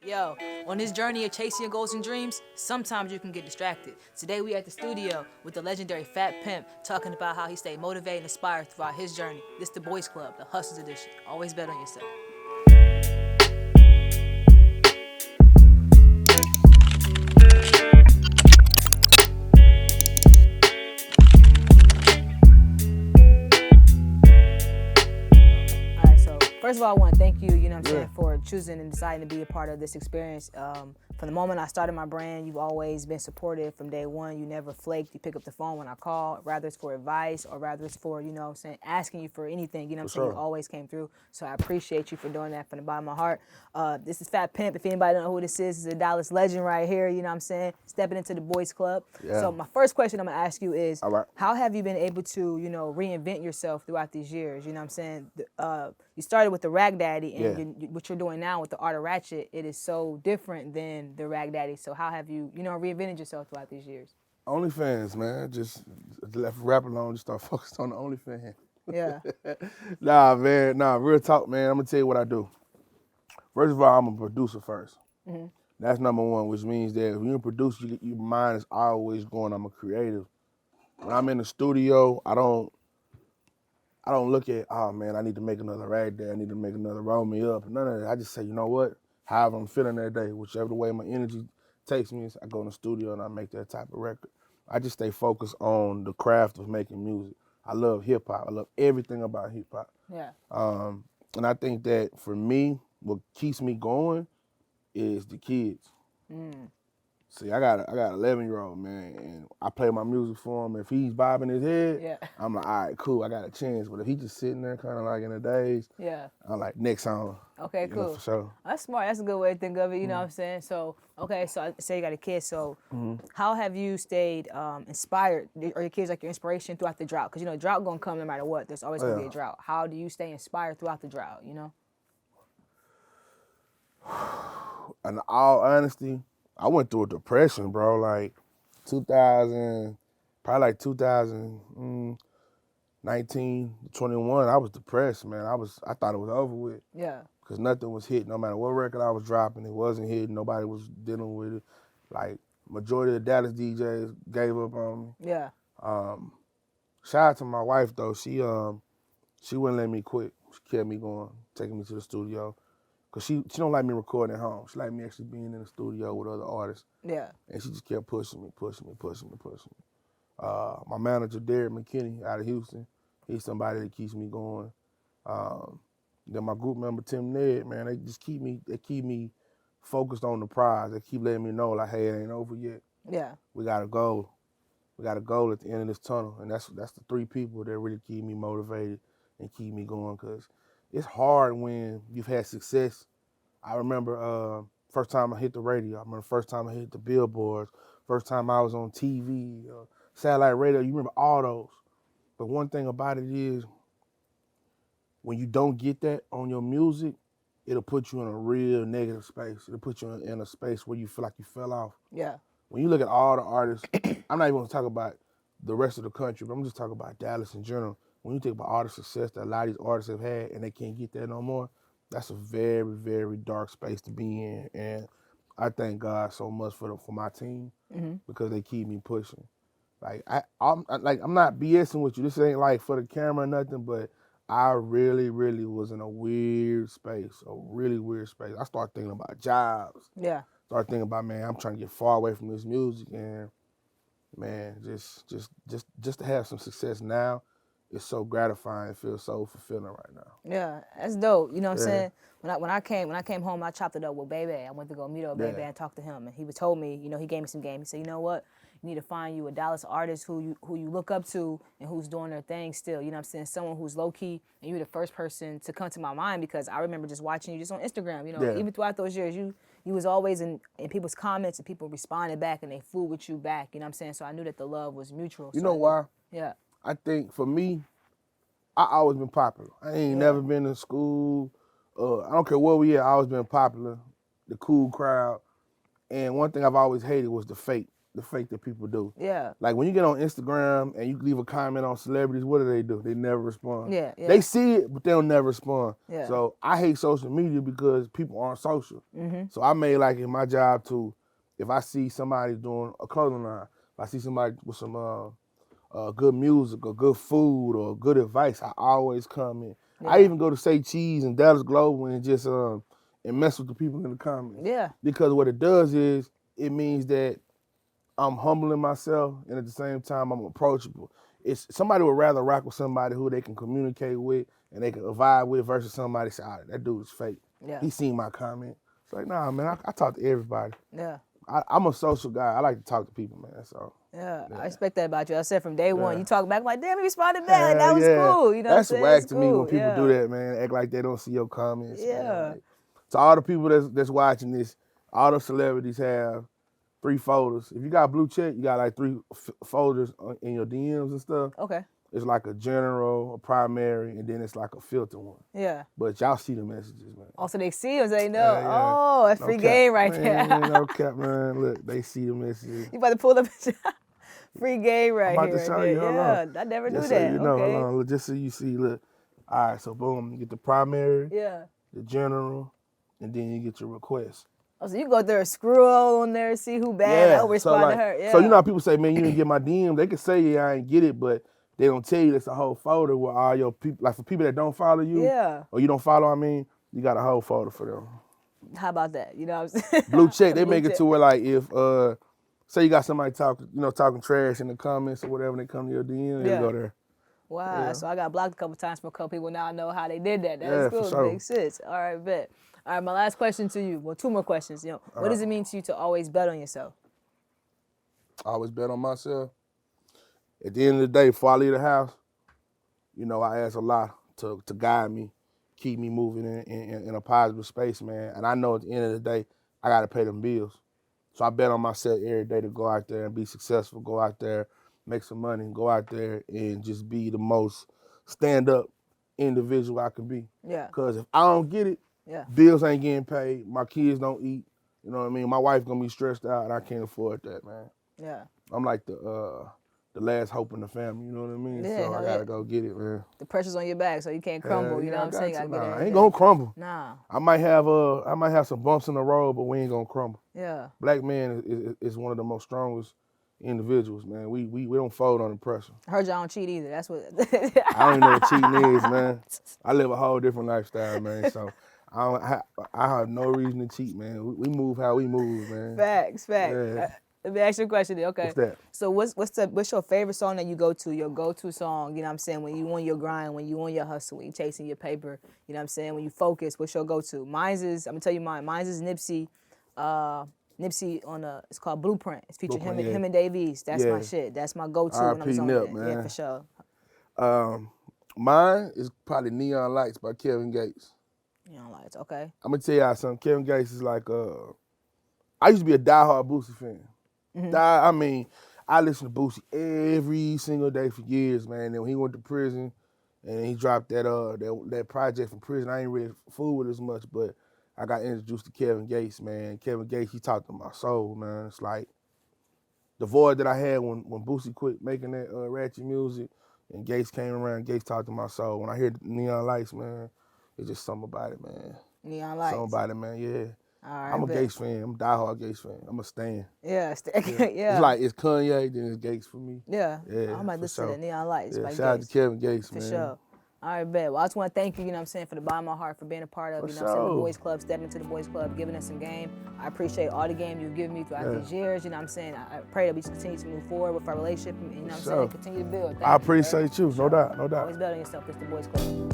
Yo, on this journey of chasing your goals and dreams, sometimes you can get distracted. Today we at the studio with the legendary Fat Pimp talking about how he stayed motivated and inspired throughout his journey. This the Boys Club, the Hustlers Edition. Always bet on yourself. First of all, I want to thank you, you know what I'm saying, for choosing and deciding to be a part of this experience. From the moment I started my brand, you've always been supportive from day one. You never flaked. You pick up the phone when I call, rather it's for advice or rather it's for, you know what I'm saying, asking you for anything. You know what I'm saying? You always came through. So I appreciate you for doing that from the bottom of my heart. This is Fat Pimp. If anybody don't know who this is a Dallas legend right here, you know what I'm saying, stepping into the Boys Club. Yeah. So my first question I'm going to ask you is, right. How have you been able to, you know, reinvent yourself throughout these years? You know what I'm saying? You started with the Rag Daddy, and what you're doing now with the Art of Ratchet, it is so different than the Rag Daddy. So how have you, you know, reinvented yourself throughout these years? OnlyFans, man. Just left rap alone, just start focused on the OnlyFans. Yeah. Nah, man. Nah, real talk, man. I'm gonna tell you what I do. First of all, I'm a producer first. Mm-hmm. That's number one, which means that when you're a producer, your mind is always going. I'm a creative. When I'm in the studio, I don't look at, oh man, I need to make another Rag Daddy, I need to make another Roll Me Up. None of that. I just say, you know what? However I'm feeling that day, whichever way my energy takes me, I go in the studio and I make that type of record. I just stay focused on the craft of making music. I love hip hop. I love everything about hip hop. Yeah. And I think that for me, what keeps me going is the kids. See, I got an 11-year-old, man, and I play my music for him. If he's bobbing his head, I'm like, all right, cool, I got a chance. But if he's just sitting there kind of like in the daze, I'm like, next song. Okay, cool. For sure. That's smart. That's a good way to think of it, you know what I'm saying? So, okay, so I say you got a kid. So how have you stayed inspired? Are your kids like your inspiration throughout the drought? Because, you know, drought going to come no matter what. There's always going to be a drought. How do you stay inspired throughout the drought, you know? In all honesty, I went through a depression, bro. Like 2000, probably like 2019, 21. I was depressed, man. I thought it was over with. Yeah. Because nothing was hitting. No matter what record I was dropping, it wasn't hitting. Nobody was dealing with it. Like majority of the Dallas DJs gave up on me. Yeah. Shout out to my wife though. She wouldn't let me quit. She kept me going, taking me to the studio. Cause she don't like me recording at home. She like me actually being in the studio with other artists. Yeah. And she just kept pushing me. My manager, Derek McKinney, out of Houston, he's somebody that keeps me going. Then my group member, Tim Ned, man, they keep me focused on the prize. They keep letting me know, like, hey, it ain't over yet. Yeah. We got a goal. We got a goal at the end of this tunnel. And that's the three people that really keep me motivated and keep me going, because it's hard when you've had success. I remember first time I hit the radio. I remember first time I hit the billboards. First time I was on TV, satellite radio. You remember all those. But one thing about it is, when you don't get that on your music, it'll put you in a real negative space. It'll put you in a space where you feel like you fell off. Yeah. When you look at all the artists, I'm not even going to talk about the rest of the country, but I'm just talking about Dallas in general. When you think about all the success that a lot of these artists have had and they can't get that no more, that's a very, very dark space to be in. And I thank God so much for my team, because they keep me pushing. Like I'm not BSing with you. This ain't like for the camera or nothing, but I really, really was in a weird space, a really weird space. I started thinking about jobs. Yeah. Started thinking about, man, I'm trying to get far away from this music, and man, just to have some success now, it's so gratifying. It feels so fulfilling right now. Yeah, that's dope. You know what I'm saying? When I came home, I chopped it up with Bebe. I went to go meet up with Bebe and talk to him, and he told me, you know, he gave me some game. He said, you know what? You need to find you a Dallas artist who you look up to and who's doing their thing still. You know what I'm saying? Someone who's low key, and you're the first person to come to my mind, because I remember just watching you just on Instagram. You know, even throughout those years, you was always in people's comments, and people responded back and they flew with you back. You know what I'm saying? So I knew that the love was mutual. You know why? Yeah. I think for me, I always been popular. I ain't never been in school. I don't care where we at, I always been popular, the cool crowd. And one thing I've always hated was the fake. the fake that people do. Yeah. Like when you get on Instagram and you leave a comment on celebrities, what do? They never respond. Yeah. They see it, but they'll never respond. Yeah. So I hate social media because people aren't social. Mm-hmm. So I made like it my job to, if I see somebody doing a clothing line, if I see somebody with some good music or good food or good advice, I always comment. Yeah. I even go to Say Cheese and Dallas Global and just and mess with the people in the comments. Yeah. Because what it does is it means that I'm humbling myself and at the same time I'm approachable. It's somebody would rather rock with somebody who they can communicate with and they can vibe with versus somebody say, "Ah, that dude is fake." Yeah. He seen my comment. It's like, nah, man, I talk to everybody. Yeah. I'm a social guy. I like to talk to people, man. So. Yeah, I expect that about you. I said from day one, you talk back like, damn, he responded back. Like, that was yeah. cool. You know that's what I'm saying? Whack to me when people do that, man. Act like they don't see your comments. Yeah. Man. Like, to all the people that's watching this, all the celebrities have 3 folders. If you got blue check, you got like 3 folders in your DMs and stuff. Okay. It's like a general, a primary, and then it's like a filter one. Yeah. But y'all see the messages, man. Also, they see them, so they know. Yeah. Oh, that's free game right there. No cap, man. Look, they see the messages. You about to pull up free game right here. I'm about to show you. Hold on. I never knew Just that. So you know, okay. hold on. Look, just so you see, look. All right, so boom, you get the primary, Yeah. the general, and then you get your request. Oh, so you go there, scroll on there, see who bad, I'll respond to her. Yeah. So you know how people say, man, you didn't get my DM. They can say, yeah, I ain't get it, but they don't tell you it's a whole folder with all your people. Like for people that don't follow you, or you don't follow, you got a whole folder for them. How about that? You know what I'm saying? Blue check, they make it to where like if say you got somebody talking trash in the comments or whatever, and they come to your DM, they go there. Wow, so I got blocked a couple times from a couple people. Now I know how they did that. That's cool. For sure. Makes sense. All right, bet. All right, my last question to you. Well, 2 more questions. What does it mean to you to always bet on yourself? I always bet on myself. At the end of the day, before I leave the house, I ask Allah to guide me, keep me moving in a positive space, man. And I know at the end of the day, I got to pay them bills. So I bet on myself every day to go out there and be successful, go out there, make some money, go out there and just be the most stand-up individual I can be. Yeah. Because if I don't get it, bills ain't getting paid, my kids don't eat, you know what I mean? My wife going to be stressed out and I can't afford that, man. Yeah. I'm like the last hope in the family, you know what I mean? Yeah, so I gotta go get it, man. The pressure's on your back, so you can't crumble. You know what I'm saying? I ain't gonna crumble. Nah. I might have some bumps in the road, but we ain't gonna crumble. Yeah. Black man is one of the most strongest individuals, man. We don't fold under pressure. I heard y'all don't cheat either. That's what. I don't even know what cheating is, man. I live a whole different lifestyle, man. So I have no reason to cheat, man. We move how we move, man. Facts. Yeah. Let me ask you a question. Okay. What's that? So what's your favorite song that you go to? Your go-to song? You know what I'm saying? When you on your grind, when you on your hustle, when you chasing your paper. You know what I'm saying? When you focus, what's your go-to? Mine's is, I'm gonna tell you mine. Mine's is Nipsey. Nipsey it's called Blueprint. It's featuring him and Dave East. That's my shit. That's my go-to when I'm on Nip, it. man. Yeah, for sure. Mine is probably Neon Lights by Kevin Gates. Neon Lights, okay. I'm gonna tell y'all something. Kevin Gates is like I used to be a diehard Boosie fan. Mm-hmm. I listened to Boosie every single day for years, man. And when he went to prison and he dropped that project from prison, I ain't really fool with as much, but I got introduced to Kevin Gates, man. Kevin Gates, he talked to my soul, man. It's like the void that I had when Boosie quit making that ratchet music and Gates came around, Gates talked to my soul. When I hear Neon Lights, man, it's just something about it, man. Neon Lights. Something about it, man, yeah. All right, I'm a Gates fan. I'm a diehard Gates fan. I'm a stan. Yeah. It's like it's Kanye, then it's Gates for me. Yeah. Yeah, I might listen to that Neon Lights by shout out Gates. to Kevin Gates, for man. sure. All right, bet. Well, I just want to thank you, you know what I'm saying, for the bottom of my heart, for being a part of, you know what I'm saying, the Boys Club, stepping into the Boys Club, giving us some game. I appreciate all the game you've given me throughout these years, you know what I'm saying. I pray that we continue to move forward with our relationship, and, you know what I'm saying, continue to build. I appreciate you, no doubt. Always bet on yourself. It's the Boys Club.